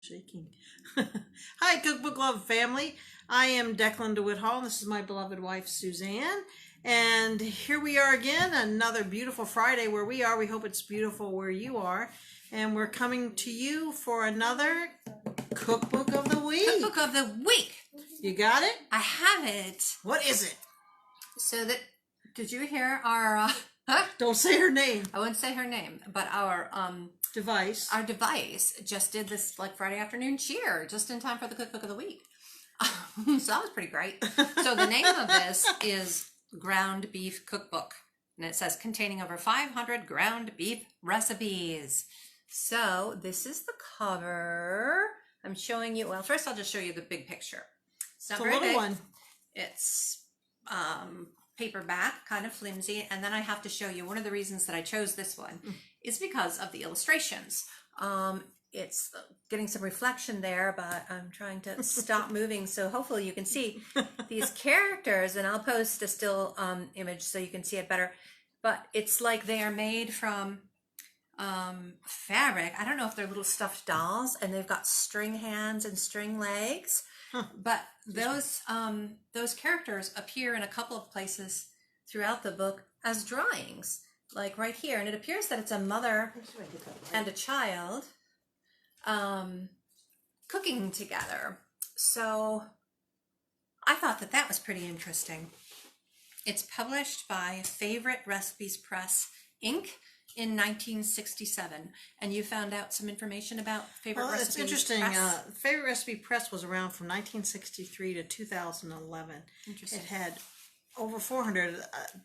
Shaking. Hi, Cookbook Love family. I am Declan DeWitt Hall. This is my beloved wife, Suzanne. And here we are again, another beautiful Friday where we are. We hope it's beautiful where you are. And we're coming to you for another Cookbook of the Week. Cookbook of the Week. You got it? I have it. What is it? So that, did you hear our, Don't say her name. I won't say her name, but our Device. our device just did this like Friday afternoon cheer just in time for the Cookbook of the Week. So that was pretty great. So the name of this is Ground Beef Cookbook. And it says containing over 500 ground beef recipes. So this is the cover. I'm showing you, well, first I'll just show you the big picture. It's not It's a very little big. one. It's paperback, kind of flimsy. And then I have to show you one of the reasons that I chose this one is because of the illustrations. It's getting some reflection there, but I'm trying to stop moving. So hopefully you can see these characters, and I'll post a still image so you can see it better. But it's like they are made from fabric. I don't know if they're little stuffed dolls, and they've got string hands and string legs. But those characters appear in a couple of places throughout the book as drawings, like right here. And it appears that it's a mother and a child cooking together. So I thought that that was pretty interesting. It's published by Favorite Recipes Press, Inc. in 1967. And you found out some information about Favorite Recipes It's interesting. Press? Favorite Recipe Press was around from 1963 to 2011. Interesting. It had over 400.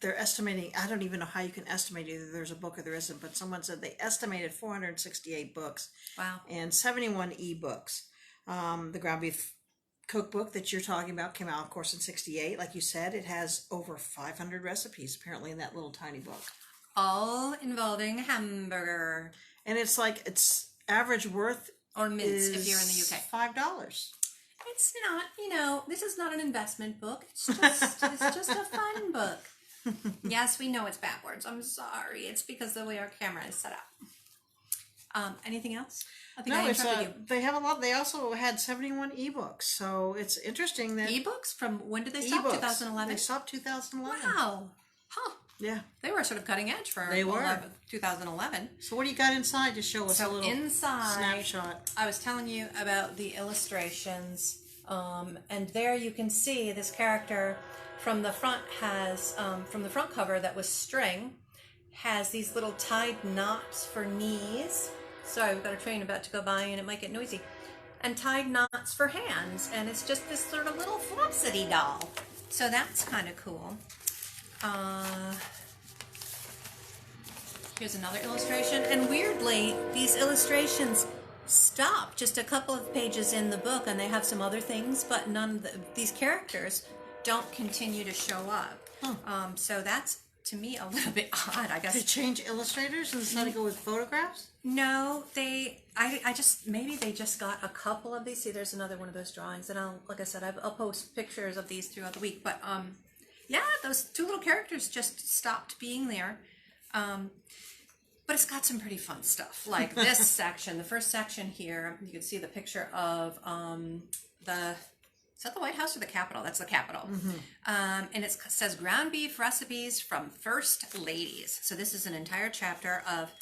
They're estimating, I don't even know how you can estimate either there's a book or there isn't, but someone said they estimated 468 books. Wow. And 71 ebooks. The ground beef cookbook that you're talking about came out, of course, in 68. Like you said, it has over 500 recipes apparently in that little tiny book. All involving hamburger. And it's like, its average worth Or mince is if you're in the UK. $5. It's not, this is not an investment book. It's just a fun book. Yes, we know it's backwards. I'm sorry. It's because the way our camera is set up. Anything else? I think I interrupted you. They have a lot. They also had 71 ebooks, so it's interesting that Ebooks from when did they stop? ebooks. 2011. They stopped 2011. Wow. Huh. Yeah. They were sort of cutting edge for They were. 2011. So what do you got inside to show us a So little inside, snapshot? I was telling you about the illustrations, and there you can see this character from the front has, from the front cover that was string, has these little tied knots for knees. Sorry, we've got a train about to go by and it might get noisy. And tied knots for hands, and it's just this sort of little flopsity doll. So that's kind of cool. Here's another illustration, and weirdly, these illustrations stop just a couple of pages in the book, and they have some other things, but none of these characters don't continue to show up. So that's, to me, a little bit odd, I guess. They change illustrators instead of go with photographs? No, maybe they just got a couple of these. See, there's another one of those drawings, and like I said, I'll post pictures of these throughout the week, but yeah, those two little characters just stopped being there. But it's got some pretty fun stuff, like this section. The first section here, you can see the picture of is that the White House or the Capitol? That's the Capitol. And it says ground beef recipes from First Ladies. So this is an entire chapter of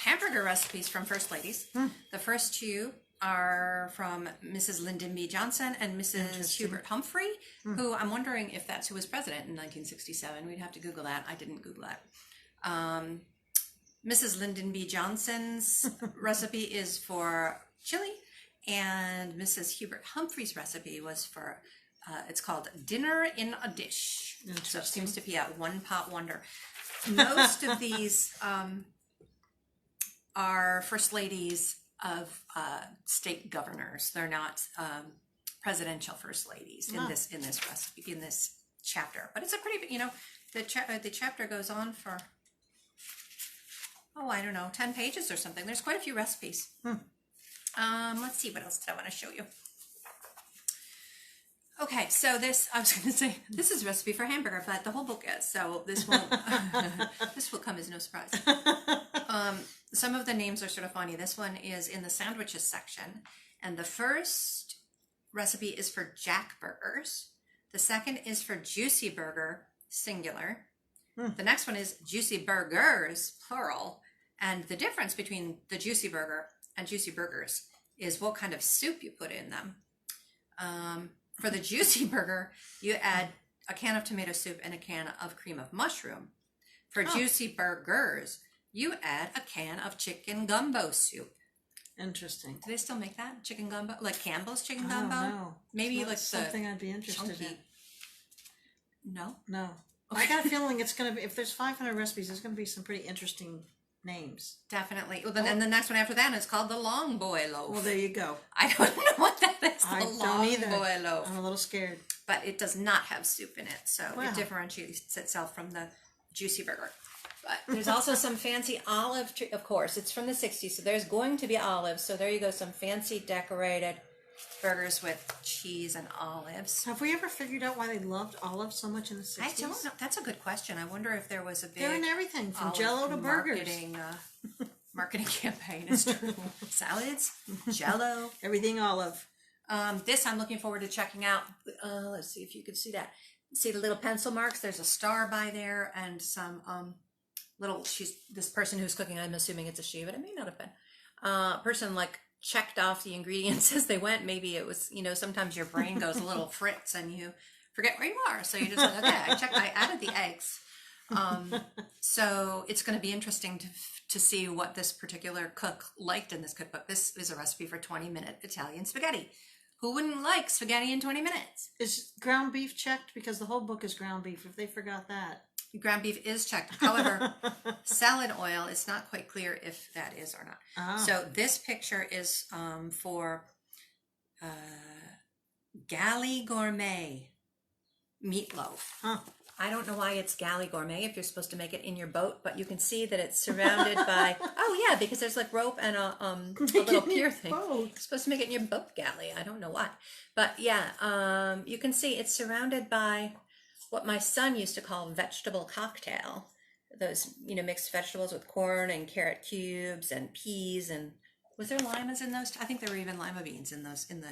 hamburger recipes from First Ladies. The first two are from Mrs. Lyndon B. Johnson and Mrs. Hubert Humphrey, who I'm wondering if that's who was president in 1967. We'd have to Google that. I didn't Google that. Mrs. Lyndon B. Johnson's recipe is for chili, and Mrs. Hubert Humphrey's recipe was for, it's called Dinner in a Dish. So it seems to be a one-pot wonder. Most of these are first ladies of state governors. They're not presidential first ladies in this recipe, in this chapter. But it's a pretty, the chapter goes on for, I don't know, 10 pages or something. There's quite a few recipes. Let's see, what else did I want to show you? Okay, so this, I was going to say, this is a recipe for hamburger, but the whole book is, so this won't, this will come as no surprise. Some of the names are sort of funny. This one is in the sandwiches section, And the first recipe is for Jack Burgers. The second is for Juicy Burger, singular. The next one is Juicy Burgers, plural. And the difference between the Juicy Burger and Juicy Burgers is what kind of soup you put in them. For the Juicy Burger, you add a can of tomato soup and a can of cream of mushroom. For Juicy Burgers, you add a can of chicken gumbo soup. Interesting. Do they still make that? Chicken gumbo? Like Campbell's chicken gumbo? No. Maybe like something I'd be interested in. No? No. Okay. I got a feeling it's going to be, if there's 500 recipes, there's going to be some pretty interesting names. Definitely. Well, then the next one after that is called the Long Boy Loaf. Well, there you go. I don't know what that is. I don't Long either. Boy Loaf. I'm a little scared. But it does not have soup in it, so Wow. it differentiates itself from the Juicy Burger. But there's also some fancy olive, of course, it's from the 60s, so there's going to be olives. So there you go, some fancy decorated burgers with cheese and olives. Have we ever figured out why they loved olives so much in the 60s? I don't know. That's a good question. I wonder if there was a big... They're in everything, from olive Jell-O to burgers. Marketing campaign. It's true. Salads, Jell-O. Everything olive. This I'm looking forward to checking out. Let's see if you can see that. See the little pencil marks? There's a star by there and some this person who's cooking, I'm assuming it's a she, but it may not have been. Person like checked off the ingredients as they went. Maybe it was, sometimes your brain goes a little fritz and you forget where you are. So you just like, okay, I added the eggs. So it's going to be interesting to see what this particular cook liked in this cookbook. This is a recipe for 20-minute Italian spaghetti. Who wouldn't like spaghetti in 20 minutes? Is ground beef checked? Because the whole book is ground beef, if they forgot that. Ground beef is checked. However, salad oil, it's not quite clear if that is or not. Ah. So this picture is for Galley Gourmet meatloaf. Huh. I don't know why it's Galley Gourmet if you're supposed to make it in your boat, but you can see that it's surrounded by... Oh, yeah, because there's like rope and a little pier thing. You're supposed to make it in your boat galley. I don't know why. But yeah, you can see it's surrounded by what my son used to call vegetable cocktail. Those, mixed vegetables with corn and carrot cubes and peas and... Was there limas in those? I think there were even lima beans in those, in the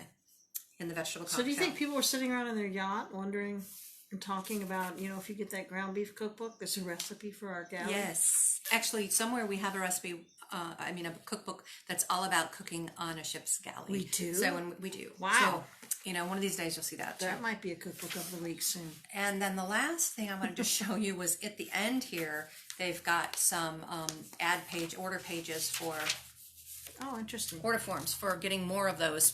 vegetable cocktail. So do you think people were sitting around in their yacht wondering... and talking about, if you get that ground beef cookbook, there's a recipe for our galley? Yes. Actually, somewhere we have a recipe, a cookbook that's all about cooking on a ship's galley. We do? So when we do. Wow. So, one of these days you'll see that too. That might be a cookbook of the week soon. And then the last thing I wanted to show you was at the end here, they've got some order pages for... Oh, interesting. Order forms for getting more of those,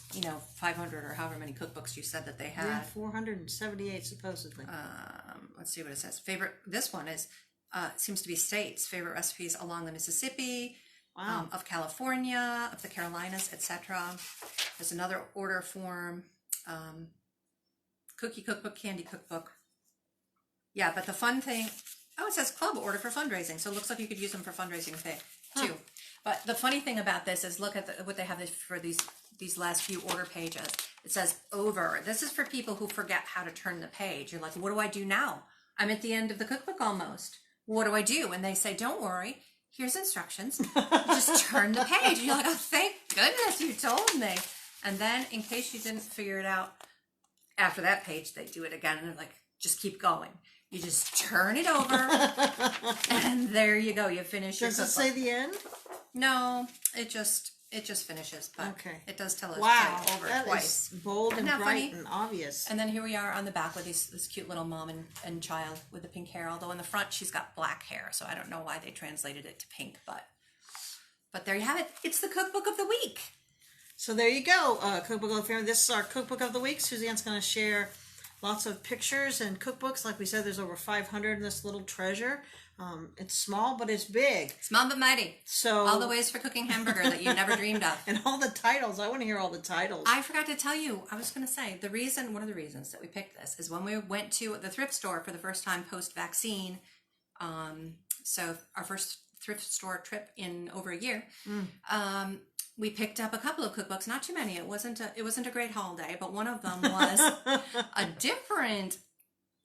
500 or however many cookbooks you said that they had. Yeah, 478 supposedly. Let's see what it says. This one is, seems to be states, favorite recipes along the Mississippi, Wow. Of California, of the Carolinas, etc. There's another order form, cookie cookbook, candy cookbook. Yeah, but the fun thing, it says club order for fundraising. So it looks like you could use them for fundraising too. But the funny thing about this is look at what they have for these last few order pages. It says over. This is for people who forget how to turn the page. You're like, what do I do now? I'm at the end of the cookbook almost. What do I do? And they say, don't worry. Here's instructions. Just turn the page. And you're like, oh, thank goodness you told me. And then in case you didn't figure it out, after that page, they do it again. And they're like, just keep going. You just turn it over. And there you go. You finish your cookbook. Does it say the end? No, it just finishes, but okay. It does tell us over that twice. Is bold and Isn't that bright funny? and obvious. And then here we are on the back with this cute little mom and child with the pink hair. Although in the front she's got black hair, so I don't know why they translated it to pink, but there you have it. It's the cookbook of the week. So there you go, Cookbook of the Family. This is our cookbook of the week. Suzanne's going to share lots of pictures and cookbooks. Like we said, there's over 500 in this little treasure. It's small, but it's big. Small but mighty. So all the ways for cooking hamburger that you never dreamed of. And all the titles. I want to hear all the titles. I forgot to tell you. I was going to say, one of the reasons that we picked this is when we went to the thrift store for the first time post-vaccine. So our first thrift store trip in over a year. We picked up a couple of cookbooks, not too many. It wasn't a great haul day, but one of them was a different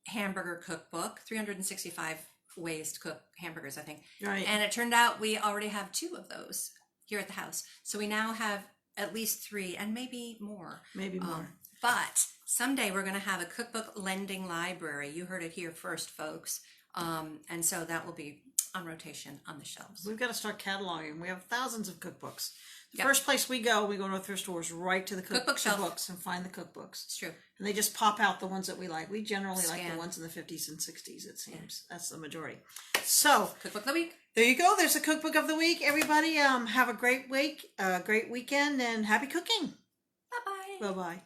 hamburger cookbook, 365 ways to cook hamburgers, I think. Right. And it turned out we already have 2 of those here at the house. So we now have at least 3 and maybe more. Maybe more. But someday we're going to have a cookbook lending library. You heard it here first, folks. And so that will be on rotation on the shelves. We've got to start cataloging. We have thousands of cookbooks. The Yep. first place we go to a thrift store is right to the Cookbook shelf. books and find the cookbooks. It's true. And they just pop out the ones that we like. We generally like Scan. the ones in the 50s and 60s, it seems. That's the majority. So, Cookbook of the week. there you go. There's a cookbook of the week. Everybody have a great week, a great weekend, and happy cooking. Bye-bye. Bye-bye.